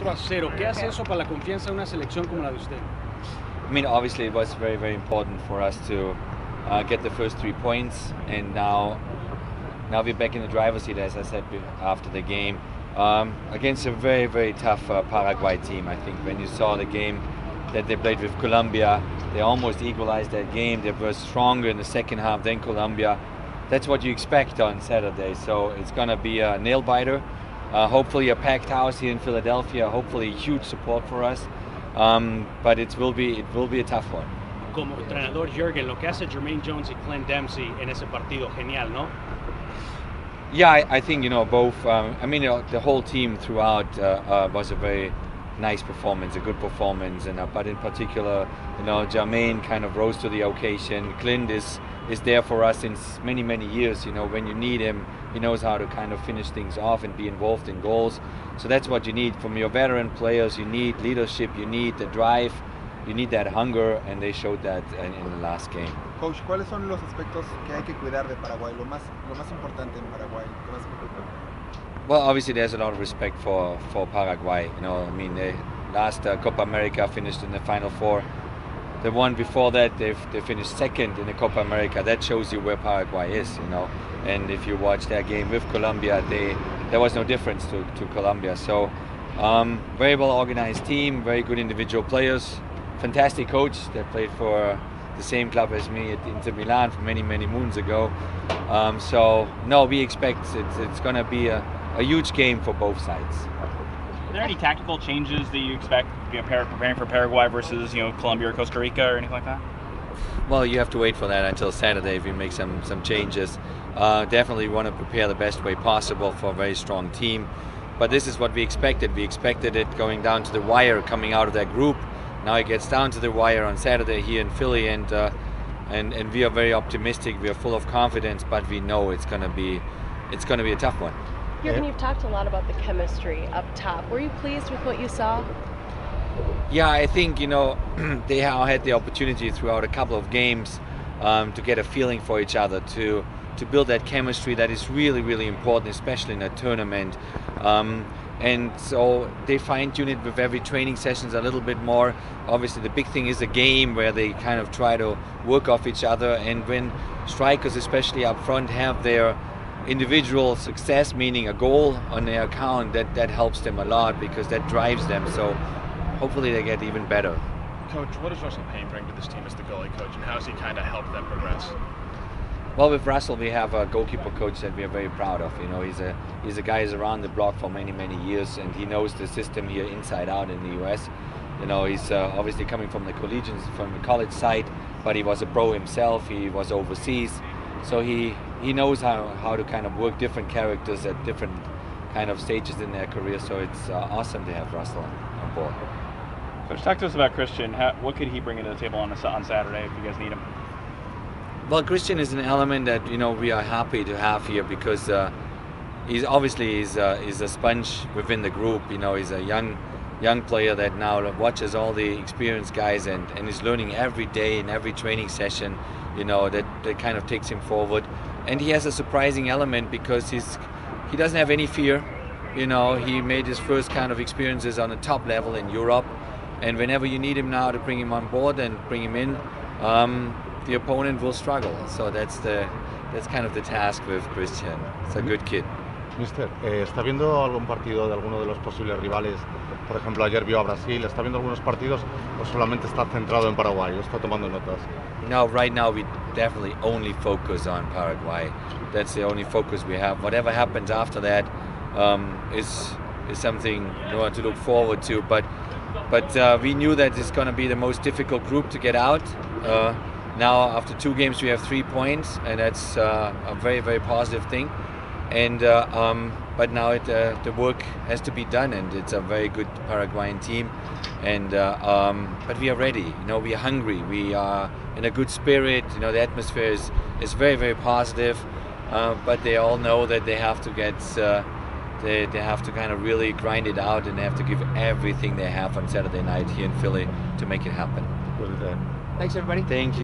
4-0. ¿Qué hace eso para la confianza de una selección como la de usted? I mean, obviously it was very, very important for us to get the first 3 points, and now we're back in the driver's seat, as I said after the game, against a very, very tough Paraguay team. I think when you saw the game that they played with Colombia, they almost equalized that game. They were stronger in the second half than Colombia. That's what you expect on Saturday, so it's going to be a nail-biter. Hopefully a packed house here in Philadelphia, hopefully huge support for us, but it will be a tough one. Como entrenador, Jurgen, lo que hace Jermaine Jones y Clint Dempsey en ese partido, genial, ¿no? Yeah, I think, both. I mean, the whole team throughout was a very nice performance, a good performance, and but in particular, Jermaine kind of rose to the occasion. Clint is there for us since many, many years. When you need him, he knows how to kind of finish things off and be involved in goals. So that's what you need from your veteran players. You need leadership, you need the drive, you need that hunger, and they showed that in the last game. Coach, ¿cuáles son los aspectos que hay que cuidar de Paraguay? Lo más importante en Paraguay, lo más importante. Well, obviously there's a lot of respect for Paraguay. I mean, they last Copa America finished in the Final Four. The one before that, they finished second in the Copa America. That shows you where Paraguay is, And if you watch their game with Colombia, there was no difference to Colombia. So, very well organized team, very good individual players, fantastic coach that played for the same club as me at Inter Milan for many, many moons ago. So, no, we expect it's going to be a huge game for both sides. Are there any tactical changes that you expect preparing for Paraguay versus Colombia or Costa Rica or anything like that? Well, you have to wait for that until Saturday if we make some changes. Definitely want to prepare the best way possible for a very strong team. But this is what we expected. We expected it going down to the wire, coming out of that group. Now it gets down to the wire on Saturday here in Philly, and we are very optimistic. We are full of confidence, but we know it's going to be a tough one. Jurgen, you've talked a lot about the chemistry up top. Were you pleased with what you saw? Yeah, I think they had the opportunity throughout a couple of games to get a feeling for each other, to build that chemistry that is really, really important, especially in a tournament. And so they fine-tune it with every training sessions a little bit more. Obviously, the big thing is a game where they kind of try to work off each other. And when strikers, especially up front, have their individual success, meaning a goal on their account, that helps them a lot because that drives them. So hopefully they get even better. Coach, what does Russell Payne bring to this team as the goalie coach, and how does he kind of help them progress? Well, with Russell, we have a goalkeeper coach that we are very proud of. He's a guy who's around the block for many, many years, and he knows the system here inside out in the U.S. He's obviously coming from the college side, but he was a pro himself. He was overseas, so he knows how to kind of work different characters at different kind of stages in their career. So it's awesome to have Russell on board. Coach, talk to us about Christian. What could he bring into the table on Saturday if you guys need him? Well, Christian is an element that we are happy to have here because he's a sponge within the group. He's a young player that now watches all the experienced guys and is learning every day in every training session. That kind of takes him forward, and he has a surprising element because he doesn't have any fear. He made his first kind of experiences on the top level in Europe, and whenever you need him now to bring him on board and bring him in, the opponent will struggle. So that's kind of the task with Christian. It's a good kid. Mister, ¿está viendo algún partido de alguno de los posibles rivales? Por ejemplo, ayer vio a Brasil. ¿Está viendo algunos partidos o solamente está centrado en Paraguay? ¿O está tomando notas? No, right now we definitely only focus on Paraguay. That's the only focus we have. Whatever happens after that is something to look forward to. But we knew that it's going to be the most difficult group to get out. Now, after 2 games, we have 3 points, and that's a very, very positive thing. And but now the work has to be done, and it's a very good Paraguayan team. And but we are ready. We are hungry. We are in a good spirit. The atmosphere is very, very positive. But they all know that they have to get. They have to kind of really grind it out, and they have to give everything they have on Saturday night here in Philly to make it happen. Thanks, everybody. Thank you.